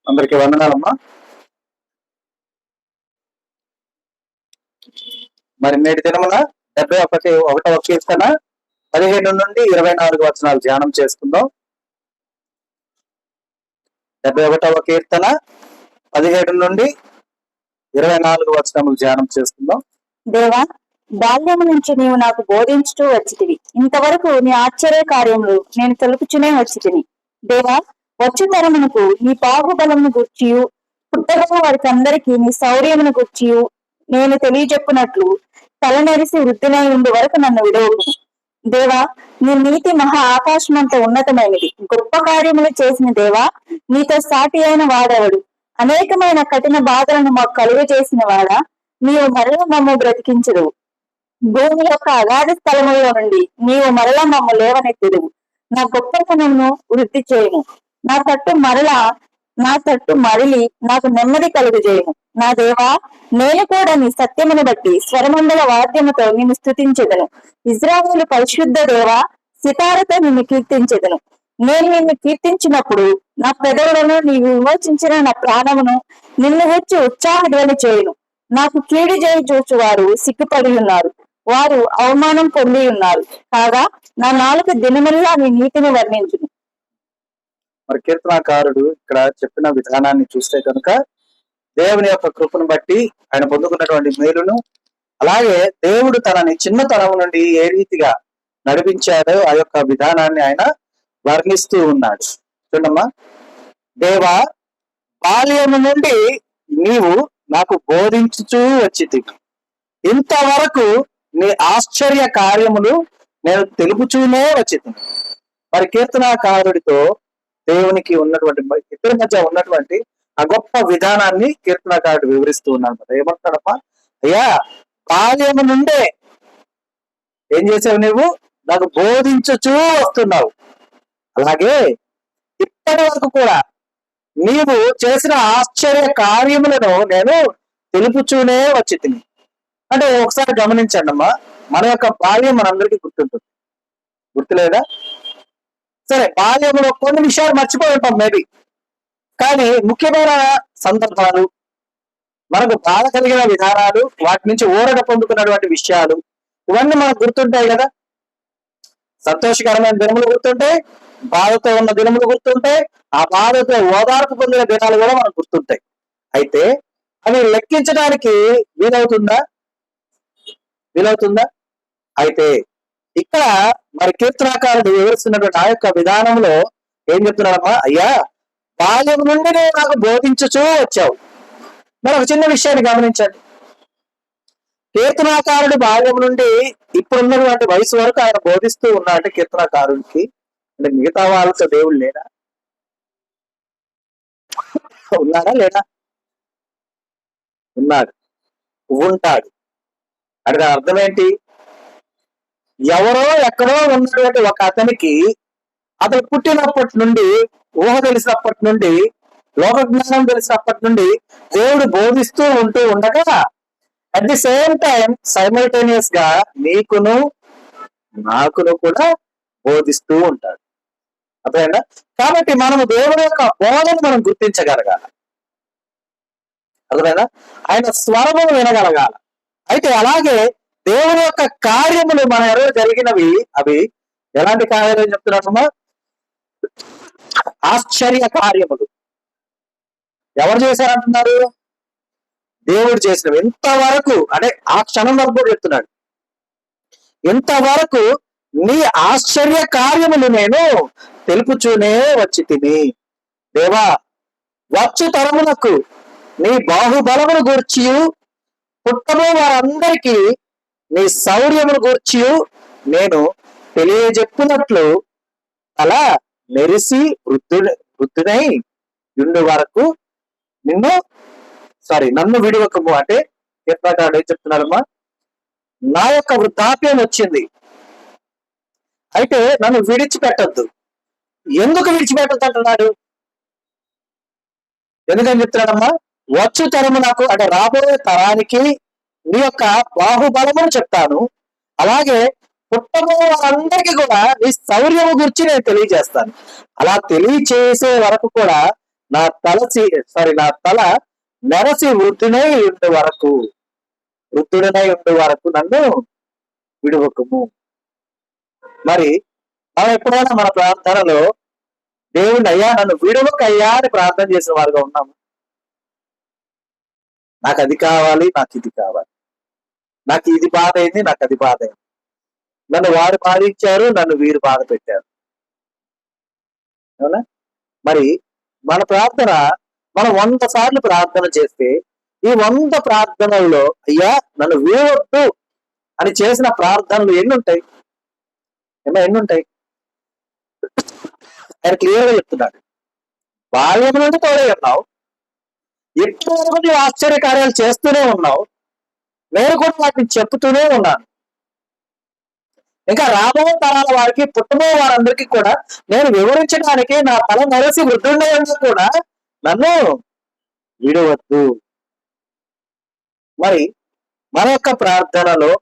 అందరికి వందనాలమ్మా. మరి నేటి దినమున 71వ కీర్తన 15 నుండి 24 వచనాలు ధ్యానం చేసుకుందాం. 71వ కీర్తన 17 నుండి 24 వచనములు ధ్యానం చేసుకుందాం. దేవా, బాల్యము నుంచి నీవు నాకు బోధించుతూ వచ్చితివి. ఇంతవరకు నీ ఆశ్చర్య కార్యములు నేను తెలుపుచునే వచ్చితిని. దేవా, వచ్చు తరమునకు నీ బాహుబలమును గుర్చియు పుట్టగల వారికి అందరికీ నీ శౌర్యమును గుర్చియు నేను తెలియజెప్పునట్లు తలనెరిసి వృద్ధినై ఉండి వరకు నన్ను విడవకు. దేవా, నీ నీతి మహా ఆకాశమంత ఉన్నతమైనది. గొప్ప కార్యములు చేసిన దేవా, నీతో సాటి అయిన వాడెవడు? అనేకమైన కఠిన బాధలను మాకు కలుగ చేసిన వాడా, నీవు మరల మమ్మ బ్రతికించదు. భూమి యొక్క అగాధ స్థలములో నుండి నీవు మరల మమ్మ లేవనెత్తెదువు. నా గొప్పతనమును వృద్ధి చేయము. నా తట్టు మరలి నాకు నెమ్మది కలుగు చేయము. నా దేవా, నేను కూడా నీ సత్యమును బట్టి స్వరమండల వాద్యముతో నిన్ను స్తుతించెదను. ఇజ్రాయేలు పరిశుద్ధ దేవా, సితారతో నిన్ను కీర్తించెదను. నేను నిన్ను కీర్తించినప్పుడు నా పెదవులను నీవు విమోచించిన నా ప్రాణమును నిన్ను వచ్చి ఉత్సాహధ్వని చేయును. నాకు కీడు చేయి చూచు వారు సిగ్గుపడి ఉన్నారు, వారు అవమానం పొంది ఉన్నారు. కాగా నా నాలుక దినముల్లా నీ నీతిని వర్ణించును. మరి కీర్తనాకారుడు ఇక్కడ చెప్పిన విధానాన్ని చూస్తే కనుక దేవుని యొక్క కృపను బట్టి ఆయన పొందుకున్నటువంటి మేలును, అలాగే దేవుడు తనని చిన్నతనం నుండి ఏ రీతిగా నడిపించాడో ఆ యొక్క విధానాన్ని ఆయన వర్ణిస్తూ ఉన్నాడు. చూడమ్మా, దేవా, బాల్యము నుండి నీవు నాకు బోధించుచూ వచ్చితివి. ఇంతవరకు నీ ఆశ్చర్య కార్యములు నేను తెలుపుచూనే వచ్చితిని. మరి కీర్తనాకారుడితో దేవునికి ఉన్నటువంటి ఇద్దరి మధ్య ఉన్నటువంటి ఆ గొప్ప విధానాన్ని కీర్తనాకారుడు వివరిస్తూ ఉన్నాడు. ఏమంటాడమ్మా, అయ్యా, బాల్యము నుండే ఏం చేసావు? నువ్వు నాకు బోధించుచూ వస్తున్నావు. అలాగే ఇప్పటి వరకు కూడా నీవు చేసిన ఆశ్చర్య కార్యములను నేను తెలుపుచూనే వచ్చి తిని. అంటే ఒకసారి గమనించండి అమ్మా, మన యొక్క బాల్యం మనందరికీ గుర్తుంటుంది, గుర్తులేదా? సరే, బాల్యంలో కొన్ని విషయాలు మర్చిపోయి ఉంటాం మేబీ, కానీ ముఖ్యమైన సందర్భాలు, మనకు బాధ కలిగిన విధానాలు, వాటి నుంచి ఊరట పొందుకున్నటువంటి విషయాలు, ఇవన్నీ మనకు గుర్తుంటాయి కదా. సంతోషకరమైన దినములు గుర్తుంటాయి, బాధతో ఉన్న దినములు గుర్తుంటాయి, ఆ బాధతో ఓదార్పు పొందిన దినాలు కూడా మనకు గుర్తుంటాయి. అయితే అవి లెక్కించడానికి వీలవుతుందా? అయితే ఇక్కడ మరి కీర్తనాకారుడు వివరిస్తున్నటువంటి ఆ యొక్క విధానంలో ఏం చెప్తున్నాడమ్మా, అయ్యా, బాల్యం నుండి నువ్వు నాకు బోధించుచూ వచ్చావు. మరి ఒక చిన్న విషయాన్ని గమనించండి. కీర్తనాకారుడు బాల్యం నుండి ఇప్పుడున్నటువంటి వయసు వరకు ఆయన బోధిస్తూ ఉన్నాడంటే కీర్తనాకారుడికి అంటే మిగతా వాళ్ళతో దేవుడు లేడా? ఉన్నాడా లేడా? ఉన్నాడు, ఉంటాడు. అంటే అర్థం ఏంటి? ఎవరో ఎక్కడో ఉన్నటువంటి ఒక అతనికి అతను పుట్టినప్పటి నుండి, ఊహ తెలిసినప్పటి నుండి, లోక జ్ఞానం తెలిసినప్పటి నుండి దేవుడు బోధిస్తూ ఉంటూ ఉండగా at the same time simultaneous గా నీకును నాకును కూడా బోధిస్తూ ఉంటాడు. అర్థమైందా? కాబట్టి మనము దేవుని యొక్క బోధను మనం గుర్తించగలగాలి. అర్థమైందా? ఆయన స్వరమును వినగలగాలి. అయితే అలాగే దేవుని యొక్క కార్యములు మన ఎవరో జరిగినవి, అవి ఎలాంటి కార్యాలు చెప్తున్నారమ్మా? ఆశ్చర్య కార్యములు. ఎవరు చేశారంటున్నారు? దేవుడు చేసినవి. ఇంతవరకు అంటే ఆ క్షణం వరకు కూడా చెప్తున్నాడు, ఇంతవరకు నీ ఆశ్చర్య కార్యములు నేను తెలుపుచూనే వచ్చి తిని. దేవా, వచ్చు తరములకు నీ బాహుబలమును గూర్చియు పుట్టబో వారందరికీ నీ శౌర్యమును గూర్చియు నేను తెలియజెప్పినట్లు అలా మెరిసి వృద్ధునై ఉండు వరకు నన్ను విడివకము. అంటే కీర్తనాకారుడు ఏం చెప్తున్నారమ్మా, నా యొక్క వృద్ధాప్యం వచ్చింది, అయితే నన్ను విడిచిపెట్టద్దు. ఎందుకు విడిచిపెట్టద్దు అంటున్నాడు? ఎందుకని చెప్తున్నాడమ్మా? వచ్చు తరము నాకు అంటే రాబోయే తరానికి నీ యొక్క బాహుబలమును చెప్తాను, అలాగే పుట్టబో వారందరికీ కూడా నీ శౌర్యము గురించి నేను తెలియజేస్తాను. అలా తెలియచేసే వరకు కూడా నా తల నెరసి వృద్ధుడై ఉండే వరకు నన్ను విడువకుము. మరి మనం ఎప్పుడైనా మన ప్రార్థనలో దేవుని అయ్యా నన్ను విడువకయ్యా అని ప్రార్థన చేసిన వారుగా ఉన్నాము. నాకు అది కావాలి, నాకు ఇది కావాలి, నాకు ఇది బాధ అయింది, నాకు అది బాధ అయింది, నన్ను వారు బాధించారు, నన్ను వీరు బాధ పెట్టారు. అవునా? మరి మన ప్రార్థన మనం 100 సార్లు ప్రార్థన చేస్తే ఈ 100 ప్రార్థనల్లో అయ్యా నన్ను విడవద్దు అని చేసిన ప్రార్థనలు ఎన్ని ఉంటాయి? ఎన్ని ఉంటాయి? ఆయన క్లియర్ గా చెప్తున్నాడు. బాల్యం నుండి తోడే ఉన్నావు, ఎప్పుడు వరకు నువ్వు ఆశ్చర్య కార్యాలు చేస్తూనే ఉన్నావు, నేను కూడా వాటిని చెప్తూనే ఉన్నాను. ఇంకా రాబో తరాల వారికి, పుట్టబో వారందరికీ కూడా నేను వివరించడానికి నా తల నరసి వృద్ధుండే కూడా నన్ను విడవద్దు. మరి మన యొక్క ప్రార్థనలో,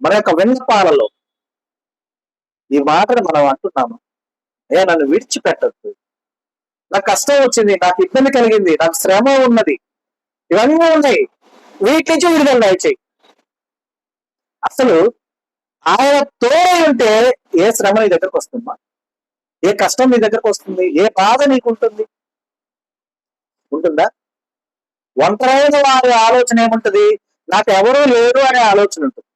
మన యొక్క విన్నపాలలో ఈ మాటను మనం అంటున్నాము, అయ్యా నన్ను విడిచిపెట్టద్దు, నాకు కష్టం వచ్చింది, నాకు ఇబ్బంది కలిగింది, నాకు శ్రమ ఉన్నది, ఇవన్నీ ఉన్నాయి, వీటి నుంచి విడుదల దయచేయి. అసలు ఆయన తోడై ఉంటే ఏ శ్రమ నీ దగ్గరకు వస్తుందా? ఏ కష్టం నీ దగ్గరకు వస్తుంది? ఏ బాధ నీకు ఉంటుందా? ఒంటరైన వారి ఆలోచన ఏముంటది? నాకు ఎవరూ లేరు అనే ఆలోచన ఉంటుంది.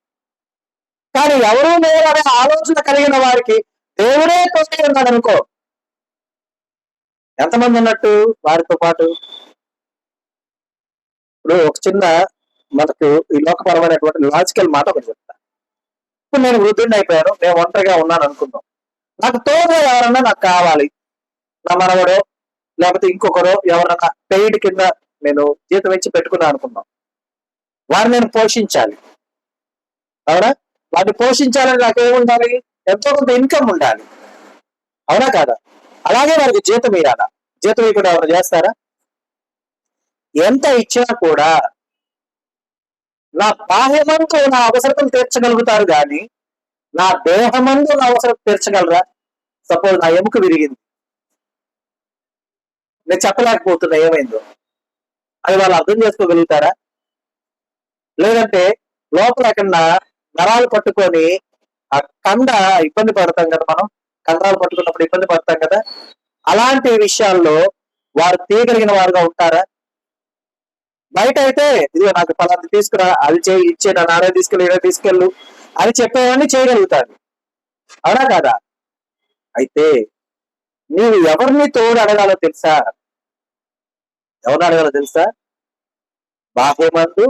కానీ ఎవరూ లేరు అనే ఆలోచన కలిగిన వారికి దేవుడే తోడై ఉన్నాడు అనుకో, ఎంతమంది ఉన్నట్టు వారితో పాటు? ఇప్పుడు ఒక చిన్న మనకు ఈ లోకపరమైనటువంటి లాజికల్ మాట ఒకటి చెప్తా. ఇప్పుడు నేను వృద్ధుడిని అయిపోయాను, నేను ఒంటరిగా ఉన్నాను అనుకుందాం. నాకు తోడుగా ఎవరన్నా నాకు కావాలి, నా మనవడో లేకపోతే ఇంకొకరో ఎవరన్నా పెయిడ్ కింద నేను జీతం ఇచ్చి పెట్టుకున్నా అనుకుందాం. వారిని నేను పోషించాలి, అవునా? వాటిని పోషించాలని నాకు ఏముండాలి? ఎంతో కొంత ఇన్కమ్ ఉండాలి, అవునా కాదా? అలాగే వారికి జీతం ఇవ్వాలా? జీతం ఇవ్వకుండా ఎవరు చేస్తారా? ఎంత ఇచ్చినా కూడా నా బాహ్యమందు నా అవసరం తీర్చగలుగుతారు కానీ నా దేహమందు నా అవసరం తీర్చగలరా? సపోజ్ నా ఎముక విరిగింది, నేను చెప్పలేకపోతున్నా ఏమైందో, అది వాళ్ళు అర్థం చేసుకోగలుగుతారా? లేదంటే లోపల ఎక్కడన్నా నరాలు పట్టుకొని ఆ కండ ఇబ్బంది పడతాం కదా, మనం కండరాలు పట్టుకున్నప్పుడు ఇబ్బంది పడతాం కదా, అలాంటి విషయాల్లో వారు తీయగలిగిన వారుగా ఉంటారా? బయట అయితే ఇదిగో నాకు పలాంటి తీసుకురా, అది చేయి, ఇచ్చే, నా నాడే తీసుకెళ్ళు అని చెప్పేవన్నీ చేయగలుగుతారు, అవునా కాదా? అయితే నీవు ఎవరిని తోడు అడగాలో తెలుసా? ఎవరిని అడగాలో తెలుసా? బాహ్యమందు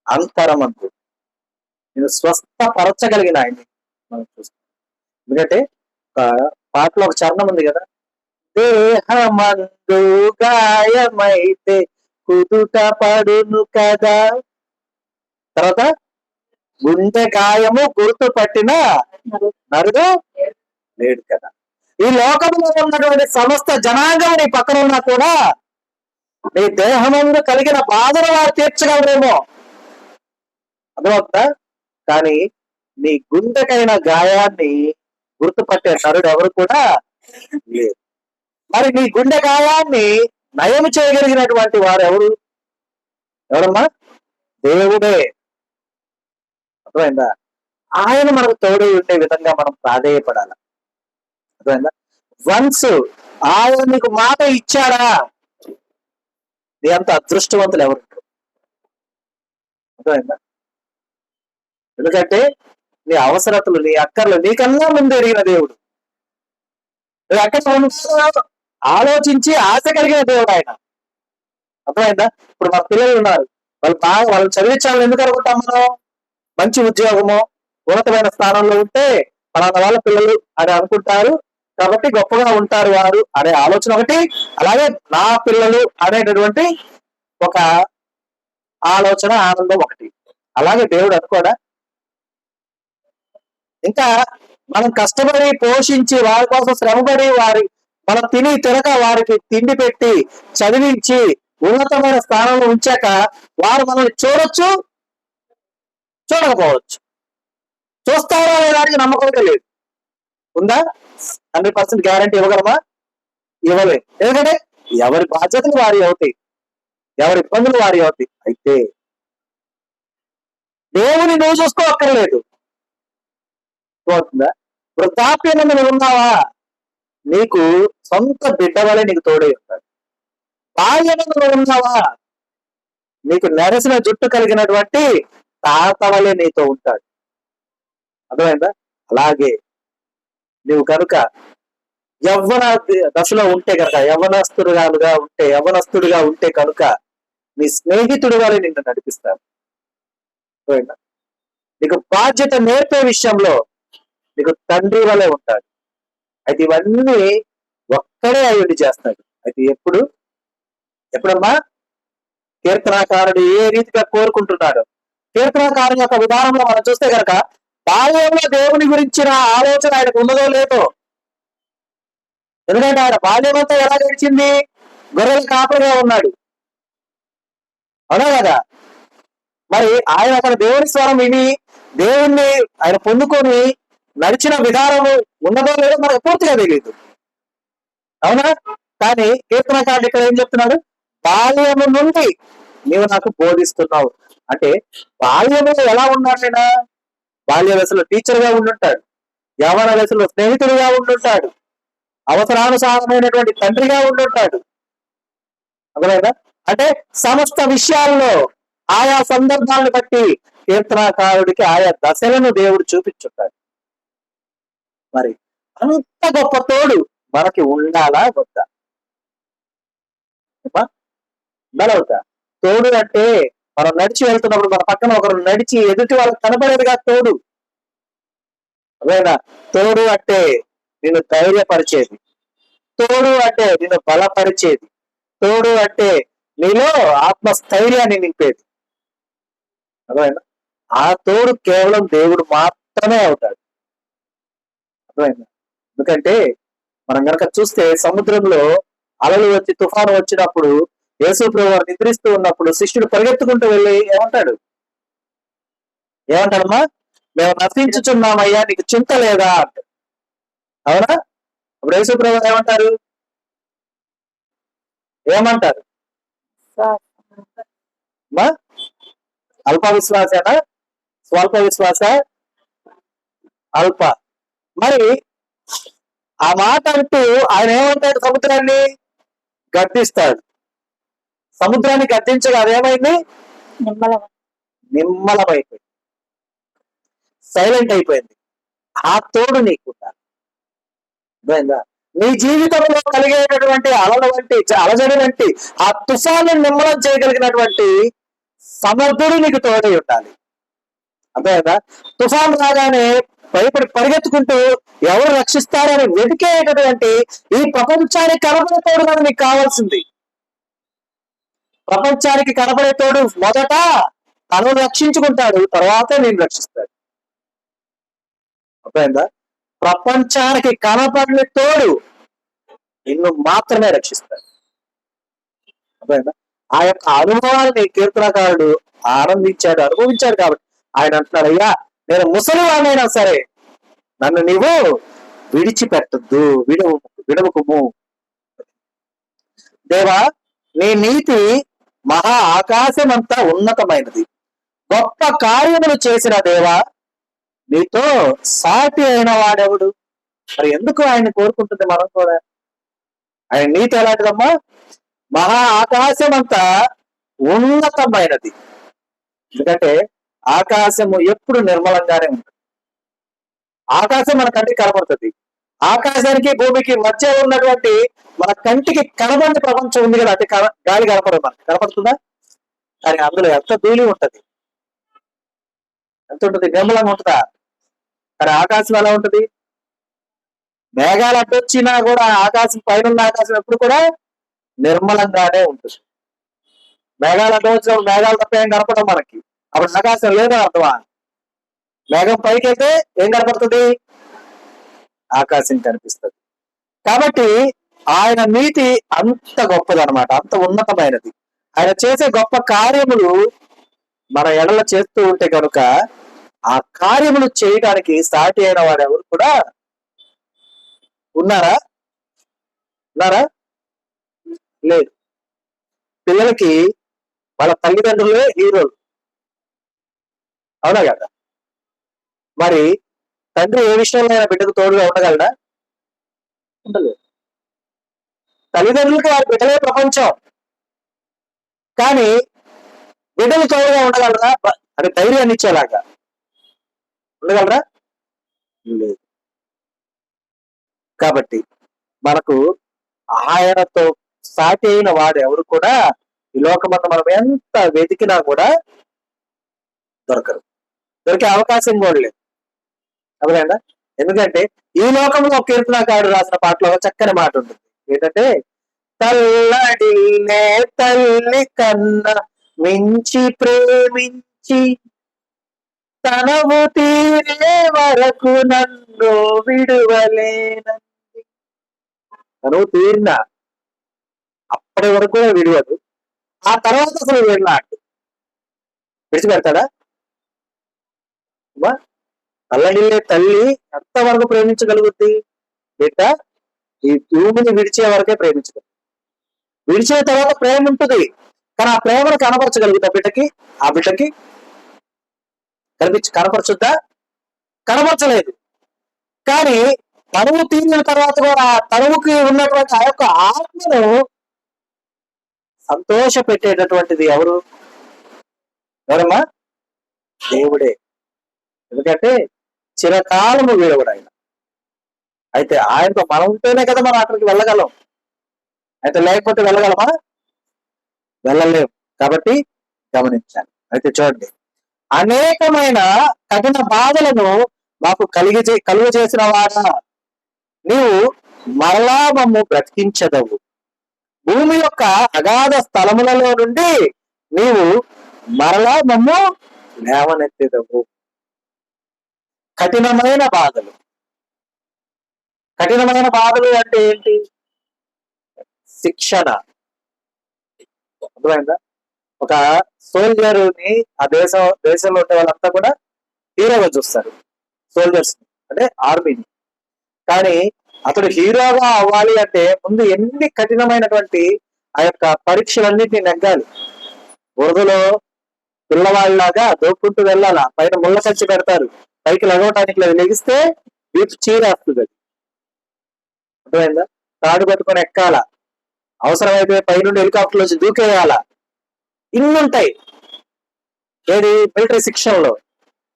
అంతరమందు నేను స్వస్థపరచగలిగిన ఆయన్ని మనం చూస్తాం. ఎందుకంటే ఒక పాటలో ఒక చరణం ఉంది కదా, దేహమందు గాయమైతే కుదుట పడును కదా, తర్వాత గుండె గాయము గుర్తు పట్టిన నరుడు లేడు కదా. ఈ లోకంలో ఉన్నటువంటి సమస్త జనాంగం నీ పక్కన ఉన్నా కూడా నీ దేహమందు కలిగిన బాధను వారు తీర్చగలరేమో, అర్థమవుతుందా? కానీ నీ గుండెకైన గాయాన్ని గుర్తుపట్టే నరుడు ఎవరు కూడా లేరు. మరి నీ గుండె గాయాన్ని నయం చేయగలిగినటువంటి వారు ఎవరమ్మా? దేవుడే. అర్థమైందా? ఆయన మనకు తోడై ఉండే విధంగా మనం ప్రాధేయపడాలి. అర్థమైందా? వన్స్ ఆయన నీకు మాట ఇచ్చాడా, నీ అంత అదృష్టవంతులు ఎవరు? అర్థమైందా? ఎందుకంటే నీ అవసరతలు, నీ అక్కర్లు నీకన్నా ముందు ఎరిగిన దేవుడు. నువ్వు ఎక్కడ ఆలోచించి ఆశ కలిగిన దేవుడు ఆయన. అర్థమైందా? ఇప్పుడు మా పిల్లలు ఉన్నారు, వాళ్ళు చదివించాలని ఎందుకు అనుకుంటాం మనం? మంచి ఉద్యోగము, ఉన్నతమైన స్థానంలో ఉంటే పలానా వాళ్ళ పిల్లలు అని అనుకుంటారు, కాబట్టి గొప్పగా ఉంటారు వారు అనే ఆలోచన ఒకటి, అలాగే నా పిల్లలు అనేటటువంటి ఒక ఆలోచన, ఆనందం ఒకటి. అలాగే దేవుడు అనుకోడా? ఇంకా మనం కష్టపడి పోషించి వారి కోసం శ్రమపడి మనం తినక వారికి తిండి పెట్టి చదివించి ఉన్నతమైన స్థానంలో ఉంచాక వారు మనల్ని చూడొచ్చు, చూడకపోవచ్చు. చూస్తారా అనేదానికి నమ్మకం లేదు. ఉందా? 100% గ్యారంటీ ఇవ్వగలమా? ఇవ్వలేదు. ఎందుకంటే ఎవరి బాధ్యతలు వారి అవుతాయి, ఎవరి ఇబ్బందులు వారి అవుతాయి. అయితే దేవుని నువ్వు చూసుకోక్కర్లేదు. అవుతుందా? వృద్ధాప్యంలో నువ్వు ఉన్నావా, నీకు సొంత బిడ్డ వలె నీకు తోడై ఉంటాడు. బాల్యంలో నువ్వు ఉన్నావా, నీకు నెరసిన జుట్టు కలిగినటువంటి తాత వలె నీతో ఉంటాడు. అర్థమైందా? అలాగే నువ్వు కనుక యవ్వన దశలో ఉంటే కనుక, యవ్వనస్తుడిగా ఉంటే కనుక నీ స్నేహితుడి వలె నిన్ను నడిపిస్తాడు. అర్థమైందా? నీకు బాధ్యత నేర్పే విషయంలో నీకు తండ్రి వలె ఉంటాడు. అయితే ఇవన్నీ ఒక్కడే అయ్యుండి చేస్తాడు. అయితే ఎప్పుడమ్మా కీర్తనాకారుడు ఏ రీతిగా కోరుకుంటున్నాడు, కీర్తనాకారుని యొక్క విధానంలో మనం చూస్తే కనుక బాల్యంలో దేవుని గురించిన ఆలోచన ఆయనకు ఉన్నదో లేదో. ఎందుకంటే ఆయన బాల్యం అంతా ఎలా గడిచింది, గొర్రెల కాపరిగా ఉన్నాడు, అవునా కదా? మరి ఆయన అక్కడ దేవుని స్వరం విని దేవుణ్ణి ఆయన పొందుకొని నడిచిన విధానము ఉన్నదో లేదో మనకు పూర్తిగా తెలియదు, అవునా? కానీ కీర్తనకారుడు ఇక్కడ ఏం చెప్తున్నాడు, బాల్యము నుండి నీవు నాకు బోధిస్తున్నావు అంటే బాల్యములో ఎలా ఉన్నాడు ఆయన? బాల్య దశలో టీచర్ గా ఉండుంటాడు, యవ్వన దశలో స్నేహితుడిగా ఉండుంటాడు, అవసరానుసారమైనటువంటి తండ్రిగా ఉండుంటాడు. అర్థమైందా? అంటే సమస్త విషయాల్లో ఆయా సందర్భాలను బట్టి కీర్తనాకారుడికి ఆయా దశలను దేవుడు చూపించుంటాడు. మరి అంత గొప్ప తోడు మనకి ఉండాలా వద్దా? ఉండాలవుతా? తోడు అంటే మనం నడిచి వెళ్తున్నప్పుడు మన పక్కన ఒకరు నడిచి ఎదుటి వాళ్ళకి కనపడేదిగా తోడు. అదేనా? తోడు అంటే నిన్ను ధైర్యపరిచేది, తోడు అంటే నిన్ను బలపరిచేది, తోడు అంటే నీలో ఆత్మస్థైర్యాన్ని నింపేది. అర్థమైందా? ఆ తోడు కేవలం దేవుడు మాత్రమే అవుతాడు. అర్థమైందా? ఎందుకంటే మనం గనక చూస్తే సముద్రంలో అలలు వచ్చి తుఫాను వచ్చినప్పుడు యేసు ప్రభువు వారు నిద్రిస్తూ ఉన్నప్పుడు శిష్యుడు పరిగెత్తుకుంటూ వెళ్ళి ఏమంటాడమ్మా? మేము నశించుచున్నామయ్యా, నీకు చింత లేదా అంటాడు. అవునా? అప్పుడు యేసు ప్రభువు ఏమంటారు? అల్ప విశ్వాసేనా, స్వల్ప విశ్వాస? అల్ప. మరి ఆ మాట అంటూ ఆయన ఏమంటాడు? సముద్రాన్ని గద్దిస్తాడు. సముద్రాన్ని గద్దించగా అదేమైంది? నిమ్మలమైపోయింది, సైలెంట్ అయిపోయింది. ఆ తోడు నీకుందా? నీ జీవితంలో కలిగేటటువంటి అలజడి వంటి ఆ తుఫాను నిమ్మలం చేయగలిగినటువంటి సమర్థుడు నీకు తోడై ఉండాలి. అర్థమైందా? తుఫాను రాగానే భయపడి పరిగెత్తుకుంటూ ఎవరు రక్షిస్తారని వెతికేటటువంటి ఈ ప్రపంచానికి కనపడే తోడు కదా నీకు కావాల్సింది. ప్రపంచానికి కనపడే తోడు మొదట తను రక్షించుకుంటాడు, తర్వాత నేను రక్షిస్తాడు. అర్థమైందా? ప్రపంచానికి కనపడిన తోడు నిన్ను మాత్రమే రక్షిస్తాడు. అర్థమైందా? ఆ యొక్క అనుభవాన్ని కీర్తనకారుడు అనుభవించాడు కాబట్టి ఆయన అంటున్నాడు, అయ్యా నేను ముసలివాడినైనా సరే నన్ను నీవు విడిచిపెట్టద్దు, విడవకుము. దేవా, నీ నీతి మహా ఆకాశమంతా ఉన్నతమైనది, గొప్ప కార్యములు చేసిన దేవా, నీతో సాటి అయిన వాడెవడు? మరి ఎందుకు ఆయన కోరుకుంటుంది మనం కూడా? ఆయన నీతి ఎలాంటిదమ్మా? మహా ఆకాశం అంతా ఉన్నతమైనది. ఎందుకంటే ఆకాశము ఎప్పుడు నిర్మలంగానే ఉంటుంది. ఆకాశం మన కంటికి కనపడుతుంది. ఆకాశానికి భూమికి మధ్య ఉన్నటువంటి మన కంటికి కనబడిన ప్రపంచం ఉంది కదా, అది గాలి కనపడదు, మనకి కనపడుతుందా? కానీ అందులో ఎంత ధూళి ఉంటది, ఎంత ఉంటుంది? నిర్మలంగా ఉంటుందా? కానీ ఆకాశం ఎలా ఉంటుంది? మేఘాలు అడ్డొచ్చినా కూడా ఆకాశం, పైన ఆకాశం ఎప్పుడు కూడా నిర్మలంగానే ఉంటుంది. మేఘాలు అడ్డొచ్చినప్పుడు మేఘాలు తప్ప ఏం కనపడవు మనకి, అప్పుడు ఆకాశం లేదని అర్థమా? మేఘం పైకి వెళ్తే ఏం కనపడుతుంది? ఆకాశం కనిపిస్తుంది. కాబట్టి ఆయన నీతి అంత గొప్పదనమాట, అంత ఉన్నతమైనది. ఆయన చేసే గొప్ప కార్యములు మన ఎడల చేస్తూ ఉంటే కనుక ఆ కార్యములు చేయడానికి సాటి అయిన వారు ఎవరు కూడా ఉన్నారా? లేదు. పిల్లలకి వాళ్ళ తల్లిదండ్రులే హీరోలు, అవునా కదా? మరి తండ్రి ఏ విషయంలో అయినా బిడ్డకు తోడుగా ఉండగలడా? ఉండలేదు. తల్లిదండ్రులకి వారి బిడ్డలే ప్రపంచం, కానీ బిడ్డలు తోడుగా ఉండగలరా? అంటే ధైర్యాన్ని ఇచ్చేలాగా ఉండగలరా? లేదు. కాబట్టి మనకు ఆయనతో సాటి అయిన వాడు ఎవరు కూడా ఈ లోకమంతా మనం ఎంత వెతికినా కూడా దొరకరు, దొరికే అవకాశం కూడా లేదు. అవునండి. ఎందుకంటే ఈ లోకంలో కీర్తనకారుడు రాసిన పాటలో ఒక చక్కని మాట ఉంటుంది. ఏంటంటే, తల్లడిల్లే తల్లి కన్నా మించి ప్రేమించి తనవు తీరే వరకు నన్ను విడువలేనంది. తనువు తీరిన అప్పటి వరకు కూడా విడవదు, ఆ తర్వాత అసలు వెళ్ళాడు విడిచిపెడతాడా? తల్లడిల్లే తల్లి ఎంతవరకు ప్రేమించగలుగుద్ది? బిడ్డ ఈ భూమిని విడిచే వరకే ప్రేమించగలదు. విడిచిన తర్వాత ప్రేమ ఉంటుంది, కానీ ఆ ప్రేమను కనపరచగలుగుతా బిడ్డకి? ఆ బిడ్డకి కనపరచుద్దా? కనపరచలేదు. కానీ తనువు తీరిన తర్వాత కూడా తనువుకి ఉన్నటువంటి ఆ యొక్క ఆత్మను సంతోష పెట్టేటటువంటిది ఎవరు? ఎవరమ్మా? దేవుడే. ఎందుకంటే చిరకాలము వీడవుడు ఆయన. అయితే ఆయనతో మనం ఉంటేనే కదా మనం అక్కడికి వెళ్ళగలం, అయితే లేకపోతే వెళ్ళగలమా? వెళ్ళలేము. కాబట్టి గమనించాలి. అయితే చూడండి, అనేకమైన కఠిన బాధలను మాకు కలుగ చేసిన వాడా, నీవు మరలా మమ్ము బ్రతికించదవు. భూమి యొక్క అగాధ స్థలములలో నుండి నీవు మరలా మమ్ము లేవనెత్తెదవు. కఠినమైన బాధలు. కఠినమైన బాధలు అంటే ఏంటి? శిక్షణ. అర్థమైందా? ఒక సోల్జర్ని ఆ దేశంలో ఉండే వాళ్ళంతా కూడా హీరోగా చూస్తారు, సోల్జర్స్ అంటే ఆర్మీని. కానీ అతడు హీరోగా అవ్వాలి అంటే ముందు ఎన్ని కఠినమైనటువంటి ఆ యొక్క పరీక్షలన్నింటినీ నెగ్గాలి. బురదలో పిల్లవాళ్ళలాగా దోక్కుంటూ వెళ్ళాలా. పైన ముళ్ళ సంచి పెడతారు, పైకి లగవటానికి లేదు, లెగిస్తే వీపు చీరేస్తుంది. అది అర్థమైందా? తాడు పట్టుకొని ఎక్కాల, అవసరమైతే పైనుండి హెలికాప్టర్ వచ్చి దూకేయాలా. ఇన్నుంటాయి ఏది మిలిటరీ శిక్షణలో.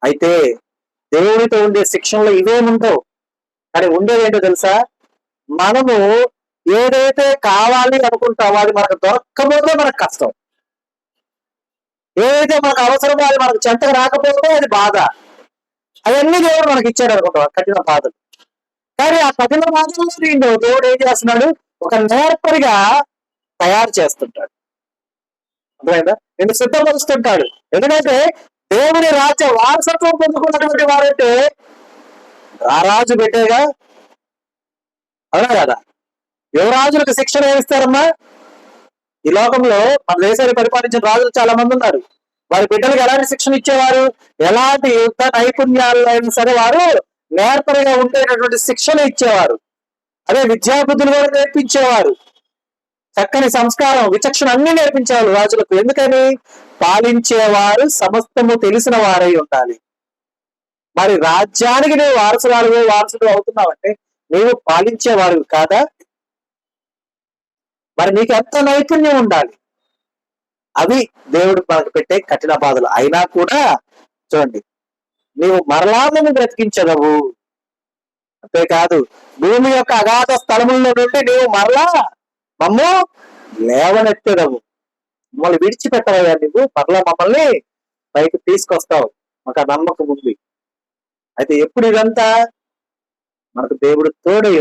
అయితే దేవునితో ఉండే శిక్షణలో ఇవేముండవు. కానీ ఉండేది ఏంటో తెలుసా? మనము ఏదైతే కావాలి అనుకుంటామో అది మనకు దొరక్కపోతే మనకు కష్టం, ఏదైతే మనకు అవసరమో అది మనకు చెంతకు రాకపోతే అది బాధ. అవన్నీ దేవుడు మనకి ఇచ్చాడు అనుకుంటాం, కఠిన బాధలు. కానీ ఆ కఠిన బాధలు దేవుడు ఏం చేస్తున్నాడు? ఒక నేర్పరిగా తయారు చేస్తుంటాడు. అర్థమైందా? నేను సిద్ధపరుస్తుంటాడు. ఎందుకంటే దేవుని రాజ్య వారసత్వం పొందుకున్నటువంటి వారంటే రారాజు పెట్టేగా, అవునా కదా? యువరాజులకు శిక్షణ ఏమిస్తారమ్మా? ఈ లోకంలో మన దేశాన్ని పరిపాలించిన రాజులు చాలా మంది ఉన్నారు. వారి బిడ్డలకు ఎలాంటి శిక్షణ ఇచ్చేవారు? ఎలాంటి యుద్ధ నైపుణ్యాలు అయినా సరే వారు నేర్పరిగా ఉండేటటువంటి శిక్షణ ఇచ్చేవారు. అదే విద్యాబుద్ధులు కూడా నేర్పించేవారు. చక్కని సంస్కారం, విచక్షణ అన్ని నేర్పించేవారు రాజులకు. ఎందుకని? పాలించేవారు సమస్తము తెలిసిన వారై ఉండాలి. మరి రాజ్యానికి నువ్వు వారసుడు అవుతున్నావంటే నీవు పాలించేవారు కాదా? మరి నీకు ఎంత నైపుణ్యం ఉండాలి. అవి దేవుడు మనకు పెట్టే కఠిన బాధలు. అయినా కూడా చూడండి, నీవు మరలా నువ్వు బ్రతికించదవు. అంతేకాదు, భూమి యొక్క అగాధ స్థలముల్లో నుండి నీవు మరలా మమ్ము లేవనెత్తెదవు. మమ్మల్ని విడిచిపెట్టవయ్యా, నువ్వు మరలా మమ్మల్ని పైకి తీసుకొస్తావు. మాకు నమ్మకం ఉంది. అయితే ఎప్పుడు ఇదంతా మనకు దేవుడు తోడై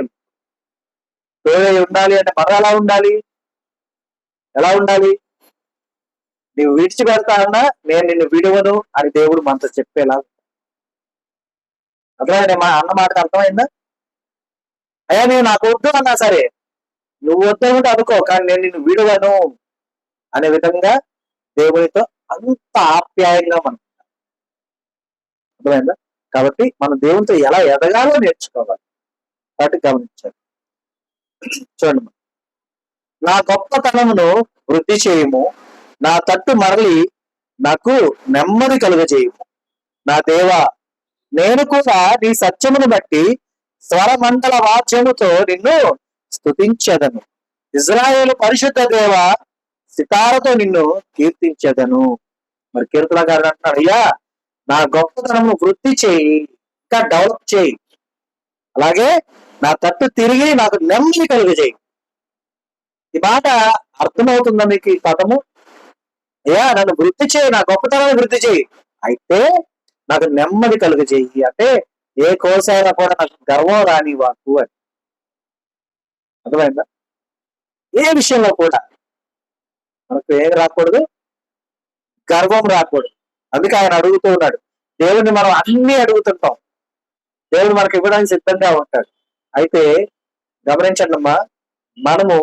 ఉండాలి అంటే మరలా ఎలా ఉండాలి? ఎలా ఉండాలి? నీవు విడిచిపెడతా అన్నా నేను నిన్ను విడువను అని దేవుడు మనతో చెప్పేలా. అర్థమైందా? మా అన్న మాటకు అర్థమైందా? అయ్యా నువ్వు నాకు వద్దు అన్నా సరే, నువ్వు వద్దు అనుకో, కానీ నేను నిన్ను విడువను అనే విధంగా దేవునితో అంత ఆప్యాయంగా మనం. అర్థమైందా? కాబట్టి మనం దేవునితో ఎలా ఎదగాలో నేర్చుకోవాలి. కాబట్టి గమనించాలి. చూడండి, నా గొప్పతనమును వృద్ధి చేయము, నా తట్టు మరలి నాకు నెమ్మది కలుగజేయము. నా దేవా, నేను కూడా నీ సత్యమును బట్టి స్వరమండల వాద్యముతో నిన్ను స్తుతించెదను. ఇజ్రాయేలు పరిశుద్ధ దేవ, సితారతో నిన్ను కీర్తించెదను. మరి కీర్తనకారుడు అంటున్నాడు, అయ్యా నా గొప్పతనమును వృద్ధి చేయి, ఇంకా డెవలప్ చేయి, అలాగే నా తట్టు తిరిగి నాకు నెమ్మది కలుగజేయి. ఈ మాట అర్థమవుతుందా మీకు? ఈ పదము, అయ్యా నన్ను వృద్ధి చేయి, నా గొప్పతనాన్ని వృద్ధి చేయి, అయితే నాకు నెమ్మది కలుగజేయి. అంటే ఏ కోసైనా కూడా నాకు గర్వం రాని వాకు అని. అర్థమైందా? ఏ విషయంలో కూడా మనకు ఏం రాకూడదు, గర్వం రాకూడదు. అందుకే ఆయన అడుగుతూ ఉన్నాడు. దేవుడిని మనం అన్ని అడుగుతుంటాం, దేవుడు మనకు ఇవ్వడానికి సిద్ధంగా ఉంటాడు. అయితే గమనించండి అమ్మా, మనము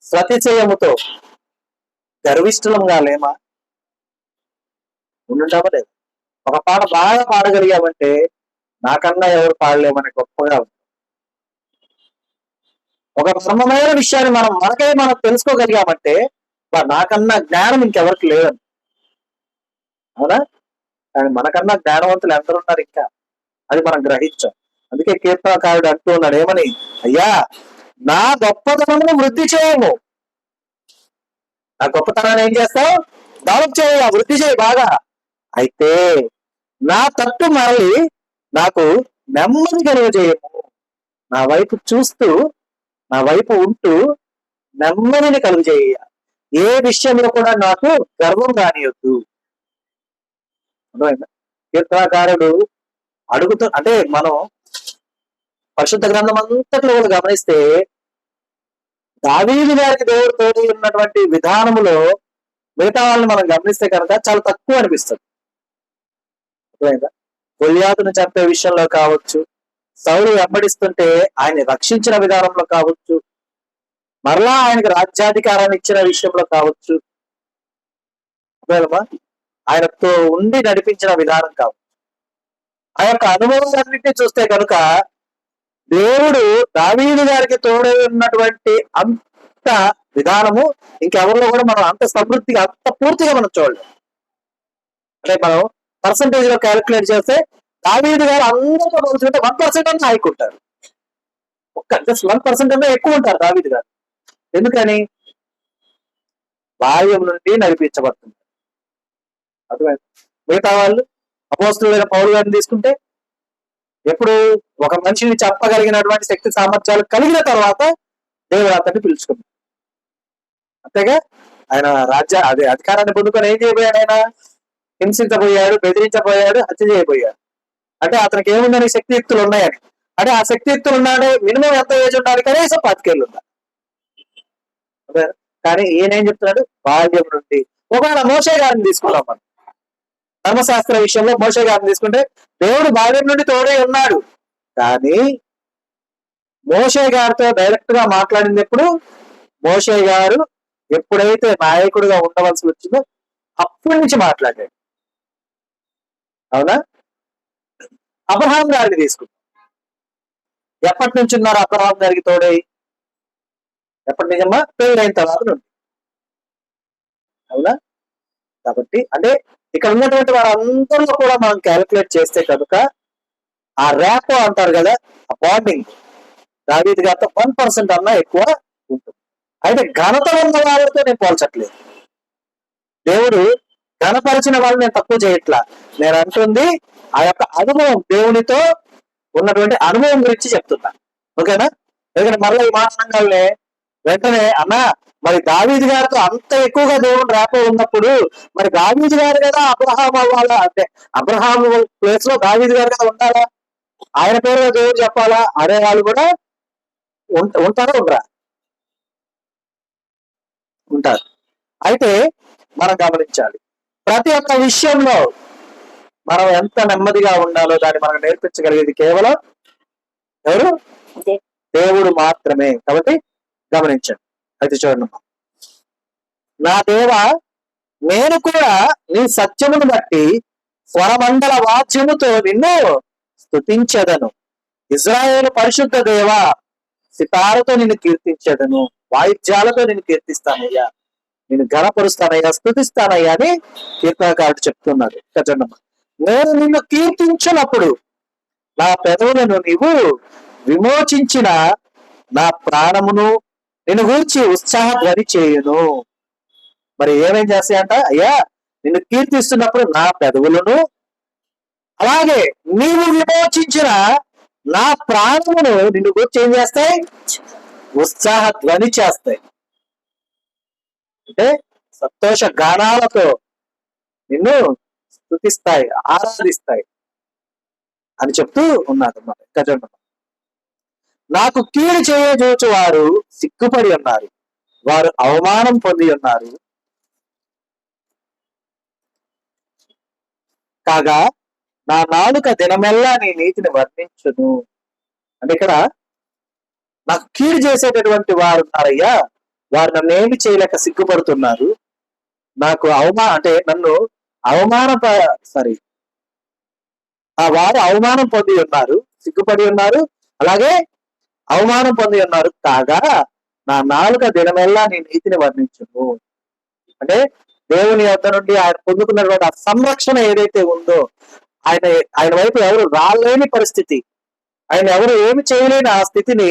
స్వతిశయముతో గర్విష్ఠులంగా లేమా? ఉండుంటామా లేదు? ఒక పాట బాగా పాడగలిగామంటే నాకన్నా ఎవరు పాడలేమని గొప్పగా ఉంది. ఒక బ్రహ్మమైన విషయాన్ని మనం తెలుసుకోగలిగామంటే నాకన్నా జ్ఞానం ఇంకెవరికి లేదని. అవునా? కానీ మనకన్నా జ్ఞానవంతులు ఎందరు ఉన్నారు ఇంకా, అది మనం గ్రహించాం. అందుకే కీర్తనకారుడు అంటూ ఉన్నాడు, ఏమని? అయ్యా నా గొప్పతనమును వృద్ధి చేయము. నా గొప్పతనాన్ని ఏం చేస్తావు? డెవలప్ చేయ, వృద్ధి చేయి బాగా. అయితే నా తట్టు మరలి నాకు నెమ్మది కలుగజేయము. నా వైపు చూస్తూ, నా వైపు ఉంటూ నెమ్మదిని కలుగజేయ. ఏ విషయంలో కూడా నాకు గర్వం రానియొద్దు. అర్థమైందా? కీర్తనకారుడు అడుగుతూ, అంటే మనం పరిశుద్ధ గ్రంథం అంతట్లో గమనిస్తే దావీదు గారికి దేవుడు తోడి ఉన్నటువంటి విధానములో మిగతా వాళ్ళని మనం గమనిస్తే కనుక చాలా తక్కువ అనిపిస్తుంది. అర్థమైందా? గొల్యాతును చంపే విషయంలో కావచ్చు, సౌలు వెంబడిస్తుంటే ఆయన రక్షించిన విధానంలో కావచ్చు, మరలా ఆయనకు రాజ్యాధికారాన్ని ఇచ్చిన విషయంలో కావచ్చు, ఆయనతో ఉండి నడిపించిన విధానం కావచ్చు, ఆ యొక్క అనుభవాలన్నింటినీ చూస్తే కనుక దేవుడు దావీదు గారికి తోడై ఉన్నటువంటి అంత విధానము ఇంకెవరిలో కూడా మనం అంత సమృద్ధిగా, అంత పూర్తిగా మనం చూడలేం. అంటే మనం పర్సంటేజ్ లో క్యాలిక్యులేట్ చేస్తే దావీదు గారు అందరితో పోల్చుకుంటే 1% అన్న హైకుంటారు. జస్ట్ 1% అన్నా ఎక్కువ ఉంటారు దావీదు గారు. ఎందుకని? బాల్యం నుండి నడిపించబడుతుంది. అర్థమైంది? మిగతా వాళ్ళు అపోస్తలుడైన పౌలు గారిని తీసుకుంటే ఎప్పుడు ఒక మనిషిని చెప్పగలిగినటువంటి శక్తి సామర్థ్యాలు కలిగిన తర్వాత దేవుడు అతన్ని పిలుచుకున్నాడు. అంతేగా ఆయన అధికారాన్ని పొందుకొని ఏం చేయబోయాడు? ఆయన హింసించబోయాడు, బెదిరించబోయాడు, హత్య చేయబోయాడు. అంటే అతనికి ఏముందని? శక్తియుక్తులు ఉన్నాయని. అంటే ఆ శక్తియుక్తులు ఉన్నాడు. మినిమం ఎంత ఏజ్ ఉండాలి? కనీసం 25 ఏళ్ళు ఉండాలి. కానీ ఈయన ఏం చెప్తున్నాడు? బాల్యం నుండి. ఒకవేళ మోషే గారిని తీసుకున్నాం మనం, ధర్మశాస్త్ర విషయంలో మోషే గారిని తీసుకుంటే దేవుడు బాల్యం నుండి తోడే ఉన్నాడు. కానీ మోషే గారితో డైరెక్ట్ గా మాట్లాడింది ఎప్పుడు? మోషే గారు ఎప్పుడైతే నాయకుడిగా ఉండవలసి వచ్చిందో అప్పటి నుంచి మాట్లాడాడు. అవునా? అబ్రహాం గారిని తీసుకుంటాం. ఎప్పటి నుంచి ఉన్నారు అబ్రహాం గారికి తోడై? ఎప్పటి నిజమ్మా? పెళ్ళైన తర్వాత నుండి. అవునా? కాబట్టి అంటే ఇక్కడ ఉన్నటువంటి వారందరిలో కూడా మనం క్యాలిక్యులేట్ చేస్తే కనుక ఆ ర్యాపో అంటారు కదా, ఆ బాండింగ్ దావీదు గారితో 1% అన్నా ఎక్కువ ఉంటుంది. అయితే ఘనత ఉన్న వాళ్ళతో నేను పోల్చట్లేదు. దేవుడు ఘనపరిచిన వాళ్ళు నేను తక్కువ చేయట్లా. నేను అంటుంది ఆ యొక్క అనుభవం, దేవునితో ఉన్నటువంటి అనుభవం గురించి చెప్తున్నా. ఓకేనా? ఎందుకంటే మరలా ఈ మాట్లాడాలనే వెంటనే అన్నా, మరి దావీదు గారితో అంత ఎక్కువగా దేవుడు ర్యాపో ఉన్నప్పుడు మరి దావీదు గారు కదా అబ్రహాం అవ్వాలా? అంటే అబ్రహాం ప్లేస్ లో దావీదు గారు కదా ఉండాలా? ఆయన పేరుగా దేవుడు చెప్పాలా అనే వాళ్ళు కూడా ఉంటారా? ఉంటారు. అయితే మనం గమనించాలి, ప్రతి ఒక్క విషయంలో మనం ఎంత నెమ్మదిగా ఉండాలో దాన్ని మనకు నేర్పించగలిగేది కేవలం ఎవరు? దేవుడు మాత్రమే. కాబట్టి గమనించండి. అయితే చూడండి, నా దేవ, నేను కూడా నీ సత్యమును బట్టి స్వరమండల వాద్యముతో నిన్ను స్తుతించెదను. ఇజ్రాయేలు పరిశుద్ధ దేవ, సితారతో నిన్ను కీర్తించదను, వాయిద్యాలతో నిన్ను కీర్తిస్తానయ్యా, నేను ఘనపరుస్తానయ్యా, స్తుతిస్తానయ్యా అని కీర్తనకారుడు చెప్తున్నాడు. కదండమ్మ, నేను నిన్ను కీర్తించినప్పుడు నా పెదవులను నీవు విమోచించిన నా ప్రాణమును నిన్ను గూర్చి ఉత్సాహధ్వని చేయును. మరి ఏమేం చేస్తాయంట? అయ్యా, నిన్ను కీర్తిస్తున్నప్పుడు నా పెదవులను, అలాగే నీవు విమోచించిన నా ప్రాణమును నిన్ను గురించి ఏం చేస్తాయి? ఉత్సాహ ధ్వని చేస్తాయి. అంటే సంతోష గానాలతో నిన్ను స్తుతిస్తాయి, ఆరాధిస్తాయి అని చెప్తూ ఉన్నాడు అన్నమాట. కదండి, నాకు కీడు చేయజూచు వారు సిగ్గుపడి ఉన్నారు, వారు అవమానం పొంది ఉన్నారు. కాగా నా నాలుక దినమెల్లా నీ నీతిని వర్ణించును. అంటే ఇక్కడ నాకు కీడు చేసేటటువంటి వారు ఉన్నారయ్యా, వారు నన్ను ఏమి చేయలేక సిగ్గుపడుతున్నారు. నాకు అంటే నన్ను వారు అవమానం పొంది ఉన్నారు, సిగ్గుపడి ఉన్నారు, అలాగే అవమానం పొంది ఉన్నారు. కాగా నా నాలుక దినమెల్లా నీ నీతిని వర్ణించును. అంటే దేవుని యొద్ద నుండి ఆయన పొందుకున్నటువంటి ఆ సంరక్షణ ఏదైతే ఉందో, ఆయన వైపు ఎవరు రాలేని పరిస్థితి, ఆయన ఎవరు ఏమి చేయలేని ఆ స్థితిని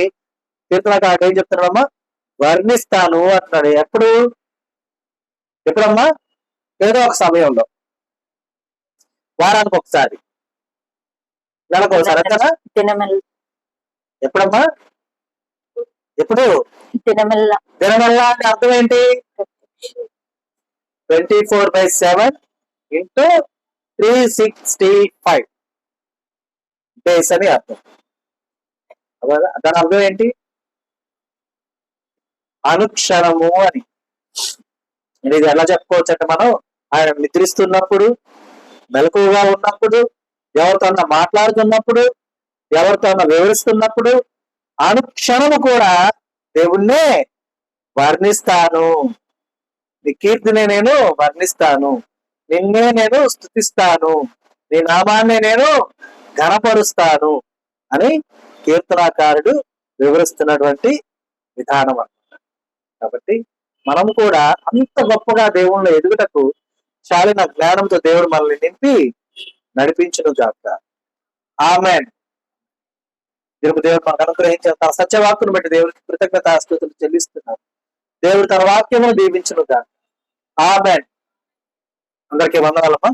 కీర్తనకారుడు ఏం చెప్తున్నాడమ్మా? వర్ణిస్తాను అంటున్నాడు. ఎప్పుడమ్మా? ఏదో ఒక సమయంలో, వారానికి ఒకసారి, నెలకు ఒకసారి, అంతేనా? ఎప్పుడమ్మా? ఎప్పుడు? దినమెల్లా అంటే అర్థం ఏంటి? 24/7 ఇంటూ 365 డేస్ అని అర్థం. దాని అర్థం ఏంటి? అనుక్షణము అని. ఇది ఎలా చెప్పుకోవచ్చు అంటే, మనం ఆయన నిద్రిస్తున్నప్పుడు, మెలకువగా ఉన్నప్పుడు, ఎవరితో మాట్లాడుతున్నప్పుడు, ఎవరితో వివరిస్తున్నప్పుడు, అనుక్షణము కూడా దేవుణ్ణే వర్ణిస్తాను, నీ కీర్తిని నేను వర్ణిస్తాను, నిన్నే నేను స్తుతిస్తాను, నీ నామాన్ని నేను ఘనపరుస్తాను అని కీర్తనాకారుడు వివరిస్తున్నటువంటి విధానం అన్నమాట. కాబట్టి మనం కూడా అంత గొప్పగా దేవుణ్ణి ఎదుగుటకు చాలిన జ్ఞానంతో దేవుడు మనల్ని నింపి నడిపించును గాక. ఆమేన్. దేవుడు మనకు అనుగ్రహించిన తన సత్యవాక్కును బట్టి దేవుడికి కృతజ్ఞతాస్తుతులు చెల్లిస్తున్నారు. దేవుడు తన వాక్యమును దీవించును గాక. ఆమేన్. అందరికీ వందనాలమ్మా.